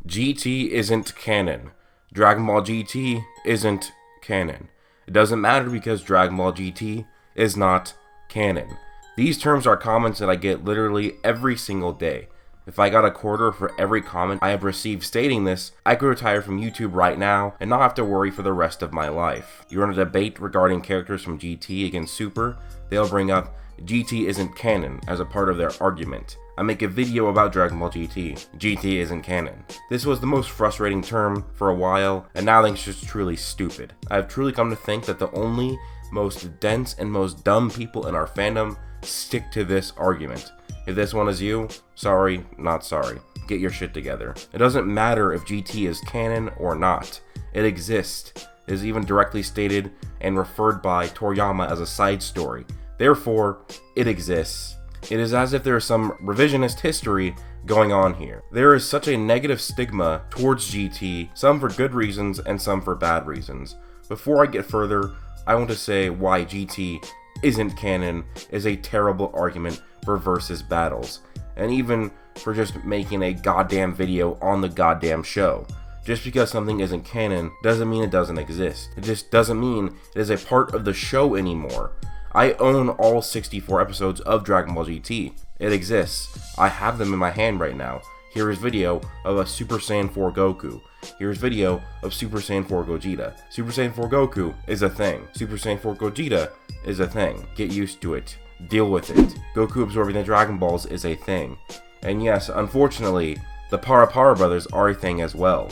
GT isn't canon. Dragon Ball GT isn't canon. It doesn't matter because Dragon Ball GT is not canon. These terms are comments that I get literally every single day. If I got a quarter for every comment I have received stating this, I could retire from YouTube right now and not have to worry for the rest of my life. You run a debate regarding characters from GT against Super, they'll bring up GT isn't canon as a part of their argument. I make a video about Dragon Ball GT. GT isn't canon. This was the most frustrating term for a while, and now I think it's just truly stupid. I have truly come to think that the only most dense and most dumb people in our fandom stick to this argument. If this one is you, sorry, not sorry. Get your shit together. It doesn't matter if GT is canon or not. It exists. It is even directly stated and referred by Toriyama as a side story. Therefore, it exists. It is as if there is some revisionist history going on here. There is such a negative stigma towards GT, some for good reasons and some for bad reasons. Before I get further, I want to say why GT isn't canon is a terrible argument for versus battles, and even for just making a goddamn video on the goddamn show. Just because something isn't canon doesn't mean it doesn't exist. It just doesn't mean it is a part of the show anymore. I own all 64 episodes of Dragon Ball GT. It exists. I have them in my hand right now. Here is video of a Super Saiyan 4 Goku. Here's video of Super Saiyan 4 Gogeta. Super Saiyan 4 Goku is a thing. Super Saiyan 4 Gogeta is a thing. Get used to it. Deal with it. Goku absorbing the Dragon Balls is a thing. And yes, unfortunately, the Para brothers are a thing as well.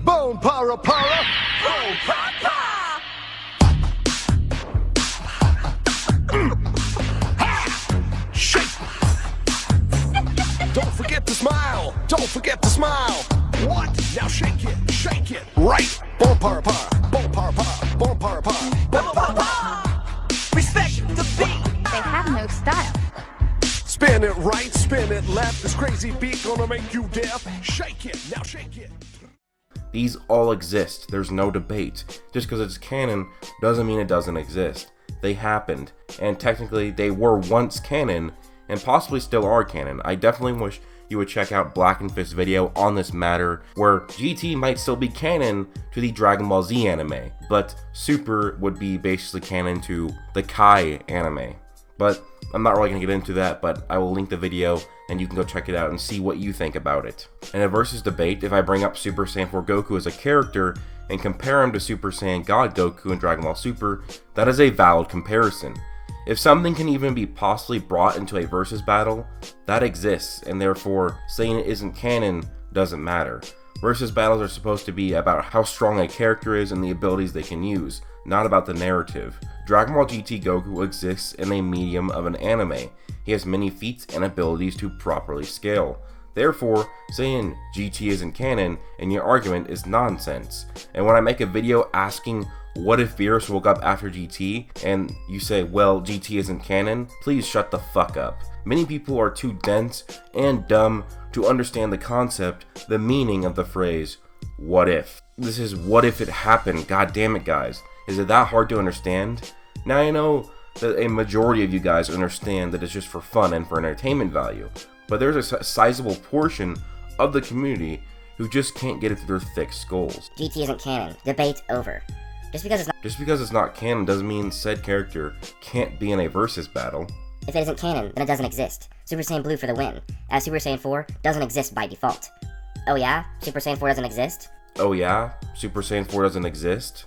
Bone Para! Bone Para! Shake! Don't forget to smile! Don't forget to smile! What? Now shake it, right! Bone Para! Bone Para! Bone Para! Bone Para! Respect the beat! They have no style. Spin it right, spin it left. This crazy beat gonna make you deaf. Shake it, now shake it. These all exist. There's no debate. Just because it's canon doesn't mean it doesn't exist. They happened, and technically they were once canon, and possibly still are canon. I definitely wish you would check out Black and Fist's video on this matter, where GT might still be canon to the Dragon Ball Z anime, but Super would be basically canon to the Kai anime. But I'm not really going to get into that, but I will link the video and you can go check it out and see what you think about it. In a versus debate, if I bring up Super Saiyan 4 Goku as a character and compare him to Super Saiyan God Goku in Dragon Ball Super, that is a valid comparison. If something can even be possibly brought into a versus battle, that exists, and therefore saying it isn't canon doesn't matter. Versus battles are supposed to be about how strong a character is and the abilities they can use, not about the narrative. Dragon Ball GT Goku exists in a medium of an anime. He has many feats and abilities to properly scale. Therefore, saying GT isn't canon in your argument is nonsense. And when I make a video asking what if Beerus woke up after GT and you say, well, GT isn't canon, please shut the fuck up. Many people are too dense and dumb to understand the concept, the meaning of the phrase, what if. This is what if it happened, god damn it guys. Is it that hard to understand? Now I know that a majority of you guys understand that it's just for fun and for entertainment value, but there's a sizable portion of the community who just can't get it through their thick skulls. GT isn't canon. Debate over. Just because it's not canon doesn't mean said character can't be in a versus battle. If it isn't canon, then it doesn't exist. Super Saiyan Blue for the win, as Super Saiyan 4 doesn't exist by default. Oh yeah? Super Saiyan 4 doesn't exist? Oh yeah? Super Saiyan 4 doesn't exist?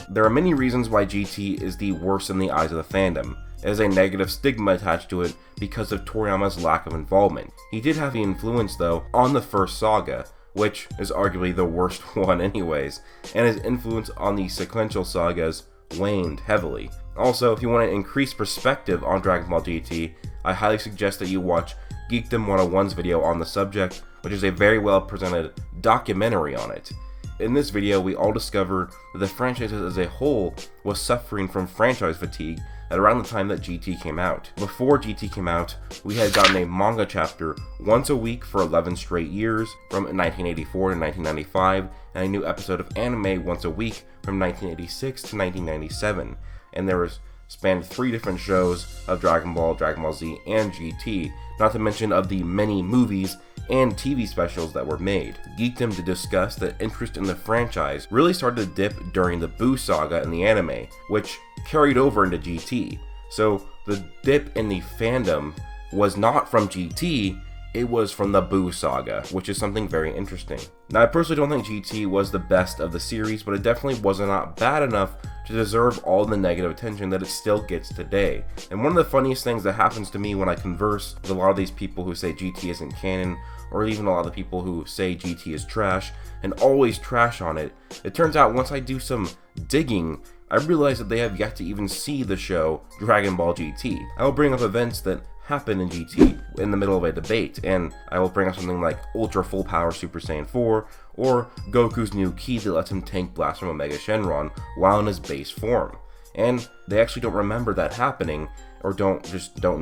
There are many reasons why GT is the worst in the eyes of the fandom. There is a negative stigma attached to it because of Toriyama's lack of involvement. He did have the influence though on the first saga, which is arguably the worst one anyways, and his influence on the sequential sagas waned heavily. Also, if you want to increase perspective on Dragon Ball GT, I highly suggest that you watch Geekdom 101's video on the subject, which is a very well presented documentary on it. In this video, we all discover that the franchise as a whole was suffering from franchise fatigue at around the time that GT came out. Before GT came out, we had gotten a manga chapter once a week for 11 straight years from 1984 to 1995, and a new episode of anime once a week from 1986 to 1997. And there was spanned 3 different shows of Dragon Ball, Dragon Ball Z, and GT, not to mention of the many movies and TV specials that were made. Geekdom to discuss that interest in the franchise really started to dip during the Buu saga in the anime, which carried over into GT. So the dip in the fandom was not from GT, it was from the Buu saga, which is something very interesting. Now, I personally don't think GT was the best of the series, but it definitely was not bad enough to deserve all the negative attention that it still gets today. And one of the funniest things that happens to me when I converse with a lot of these people who say GT isn't canon, or even a lot of the people who say GT is trash, and always trash on it, it turns out once I do some digging, I realize that they have yet to even see the show Dragon Ball GT. I will bring up events that happen in GT in the middle of a debate, and I will bring up something like Ultra Full Power Super Saiyan 4, or Goku's new ki that lets him tank blast from Omega Shenron while in his base form. And they actually don't remember that happening, or don't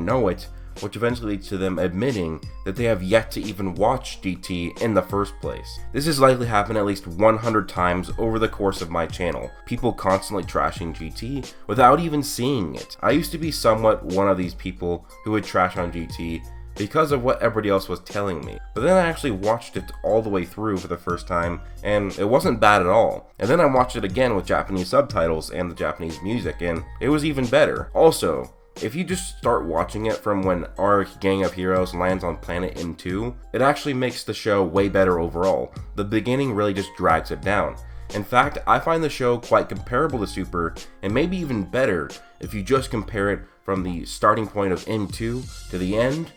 know it, which eventually leads to them admitting that they have yet to even watch GT in the first place. This has likely happened at least 100 times over the course of my channel, people constantly trashing GT without even seeing it. I used to be somewhat one of these people who would trash on GT because of what everybody else was telling me. But then I actually watched it all the way through for the first time, and it wasn't bad at all. And then I watched it again with Japanese subtitles and the Japanese music, and it was even better. Also, if you just start watching it from when our gang of heroes lands on planet M2, it actually makes the show way better overall. The beginning really just drags it down. In fact, I find the show quite comparable to Super, and maybe even better if you just compare it from the starting point of M2 to the end.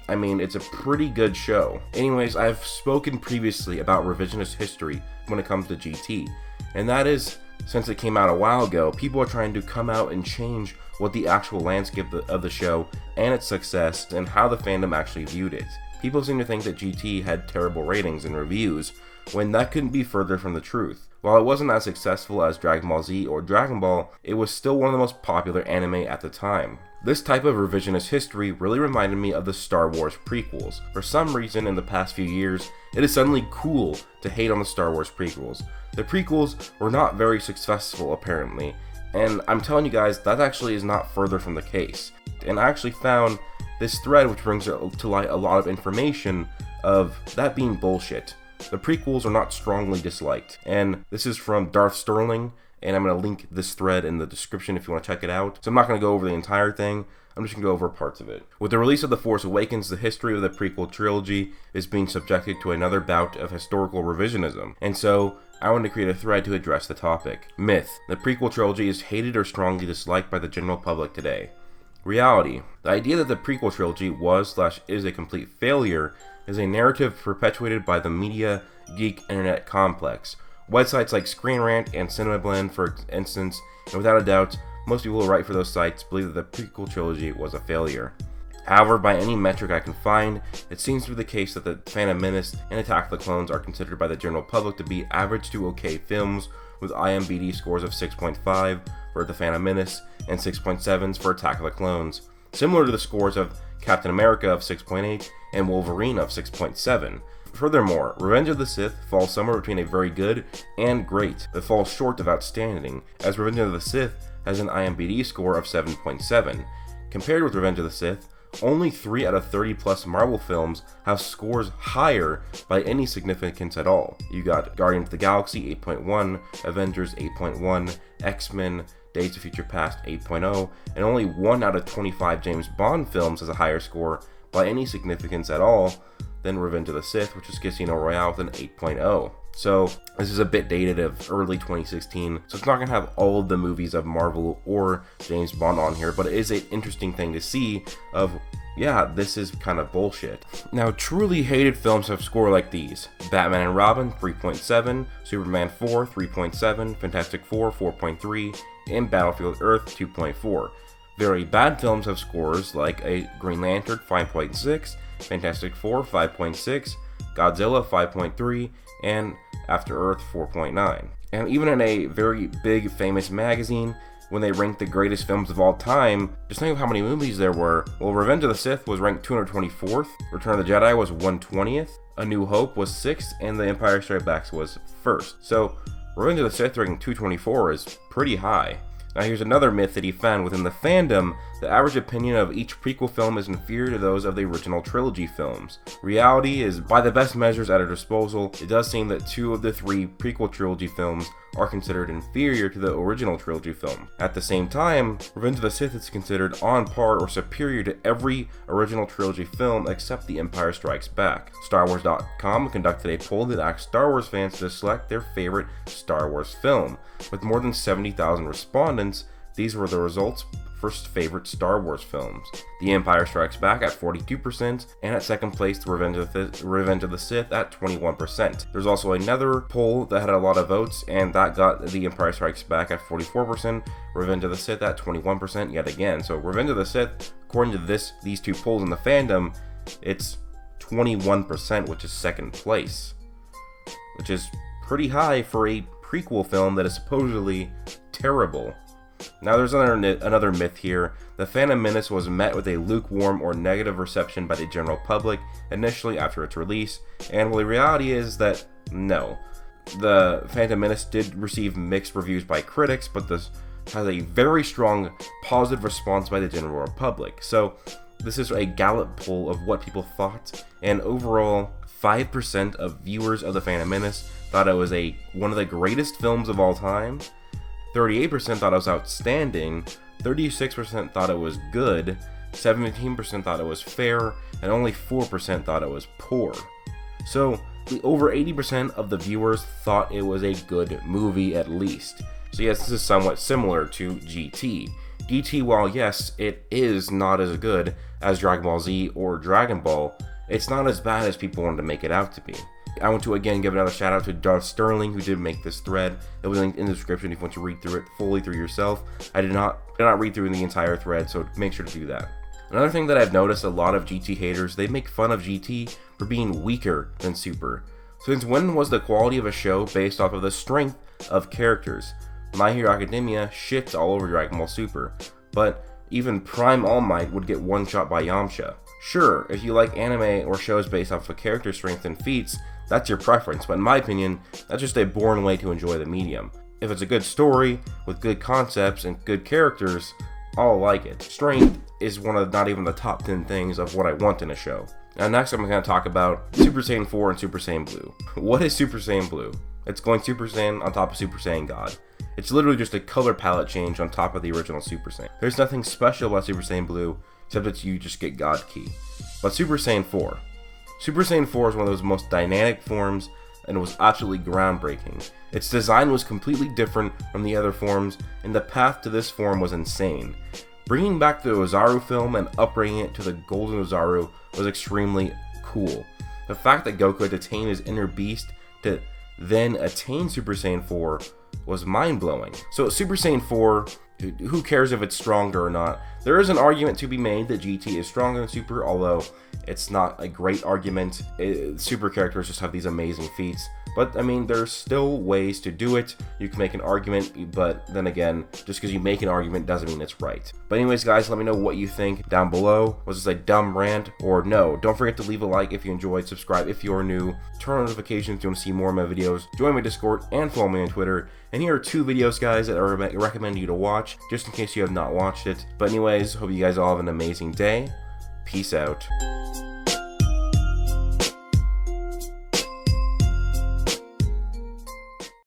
I mean, it's a pretty good show. Anyways, I've spoken previously about revisionist history when it comes to GT, and that is, since it came out a while ago, people are trying to come out and change what the actual landscape of the show and its success and how the fandom actually viewed it. People seem to think that GT had terrible ratings and reviews, when that couldn't be further from the truth. While it wasn't as successful as Dragon Ball Z or Dragon Ball, it was still one of the most popular anime at the time. This type of revisionist history really reminded me of the Star Wars prequels. For some reason in the past few years, it is suddenly cool to hate on the Star Wars prequels. The prequels were not very successful apparently, and I'm telling you guys, that actually is not further from the case. And I actually found this thread which brings to light a lot of information of that being bullshit. The prequels are not strongly disliked, and this is from Darth Sterling, and I'm going to link this thread in the description if you want to check it out. So I'm not going to go over the entire thing, I'm just going to go over parts of it. With the release of The Force Awakens, the history of the prequel trilogy is being subjected to another bout of historical revisionism, and so I wanted to create a thread to address the topic. Myth: the prequel trilogy is hated or strongly disliked by the general public today. Reality: the idea that the prequel trilogy was/is a complete failure is a narrative perpetuated by the media geek internet complex. Websites like Screen Rant and CinemaBlend, for instance, and without a doubt, most people who write for those sites believe that the prequel trilogy was a failure. However, by any metric I can find, it seems to be the case that The Phantom Menace and Attack of the Clones are considered by the general public to be average to okay films, with IMDb scores of 6.5 for The Phantom Menace and 6.7s for Attack of the Clones, similar to the scores of Captain America of 6.8 and Wolverine of 6.7. Furthermore, Revenge of the Sith falls somewhere between a very good and great, but falls short of outstanding, as Revenge of the Sith has an IMDb score of 7.7. Compared with Revenge of the Sith, only 3 out of 30 plus Marvel films have scores higher by any significance at all. You got Guardians of the Galaxy 8.1, Avengers 8.1, X-Men, Days of Future Past 8.0, and only 1 out of 25 James Bond films has a higher score by any significance at all than Revenge of the Sith, which is Casino Royale with an 8.0. So this is a bit dated of early 2016, so it's not going to have all of the movies of Marvel or James Bond on here, but it is an interesting thing to see of, yeah, this is kind of bullshit. Now, truly hated films have score like these: Batman and Robin 3.7, Superman 4 3.7, Fantastic Four 4.3, and Battlefield Earth 2.4. Very bad films have scores like a Green Lantern 5.6, Fantastic Four 5.6, Godzilla 5.3, and After Earth 4.9. And even in a very big famous magazine, when they ranked the greatest films of all time, just think of how many movies there were. Well, Revenge of the Sith was ranked 224th, Return of the Jedi was 120th, A New Hope was 6th, and The Empire Strikes Back was 1st. So Revenge of the Sith ranking 224 is pretty high. Now here's another myth that he found within the fandom. The average opinion of each prequel film is inferior to those of the original trilogy films. Reality is, by the best measures at our disposal, it does seem that 2 of the 3 prequel trilogy films are considered inferior to the original trilogy film. At the same time, Revenge of the Sith is considered on par or superior to every original trilogy film except The Empire Strikes Back. StarWars.com conducted a poll that asked Star Wars fans to select their favorite Star Wars film. With more than 70,000 respondents, these were the results for favorite Star Wars films. The Empire Strikes Back at 42%, and at second place, the Revenge of the Sith at 21%. There's also another poll that had a lot of votes, and that got The Empire Strikes Back at 44%, Revenge of the Sith at 21% yet again. So Revenge of the Sith, according to these 2 polls in the fandom, it's 21%, which is second place, which is pretty high for a prequel film that is supposedly terrible. Now there's another myth here. The Phantom Menace was met with a lukewarm or negative reception by the general public initially after its release, and well, the reality is that no. The Phantom Menace did receive mixed reviews by critics, but this has a very strong positive response by the general public. So this is a Gallup poll of what people thought, and overall 5% of viewers of the Phantom Menace thought it was one of the greatest films of all time. 38% thought it was outstanding, 36% thought it was good, 17% thought it was fair, and only 4% thought it was poor. So, over 80% of the viewers thought it was a good movie at least. So yes, this is somewhat similar to GT. GT, while yes, it is not as good as Dragon Ball Z or Dragon Ball, it's not as bad as people wanted to make it out to be. I want to again give another shout out to John Sterling, who did make this thread. It will be linked in the description if you want to read through it fully through yourself. I did not read through the entire thread, so make sure to do that. Another thing that I've noticed, a lot of GT haters, they make fun of GT for being weaker than Super. Since when was the quality of a show based off of the strength of characters? My Hero Academia shits all over Dragon Ball Super, but even Prime All Might would get one shot by Yamcha. Sure, if you like anime or shows based off of character strength and feats, that's your preference, but in my opinion, that's just a boring way to enjoy the medium. If it's a good story, with good concepts and good characters, I'll like it. Strength is one of not even the top 10 things of what I want in a show. Now next I'm going to talk about Super Saiyan 4 and Super Saiyan Blue. What is Super Saiyan Blue? It's going Super Saiyan on top of Super Saiyan God. It's literally just a color palette change on top of the original Super Saiyan. There's nothing special about Super Saiyan Blue, except that you just get God Ki. But Super Saiyan 4. Super Saiyan 4 is one of those most dynamic forms, and it was absolutely groundbreaking. Its design was completely different from the other forms, and the path to this form was insane. Bringing back the Ozaru film and upbringing it to the Golden Ozaru was extremely cool. The fact that Goku had to tame his inner beast to then attain Super Saiyan 4 was mind-blowing. So Super Saiyan 4, who cares if it's stronger or not? There is an argument to be made that GT is stronger than Super, although it's not a great argument. Super characters just have these amazing feats. But, I mean, there's still ways to do it. You can make an argument, but then again, just because you make an argument doesn't mean it's right. But anyways, guys, let me know what you think down below. Was this a dumb rant or no? Don't forget to leave a like if you enjoyed, subscribe if you're new, turn on notifications if you want to see more of my videos, join my Discord, and follow me on Twitter. And here are 2 videos, guys, that I recommend you to watch, just in case you have not watched it. But anyways, hope you guys all have an amazing day. Peace out.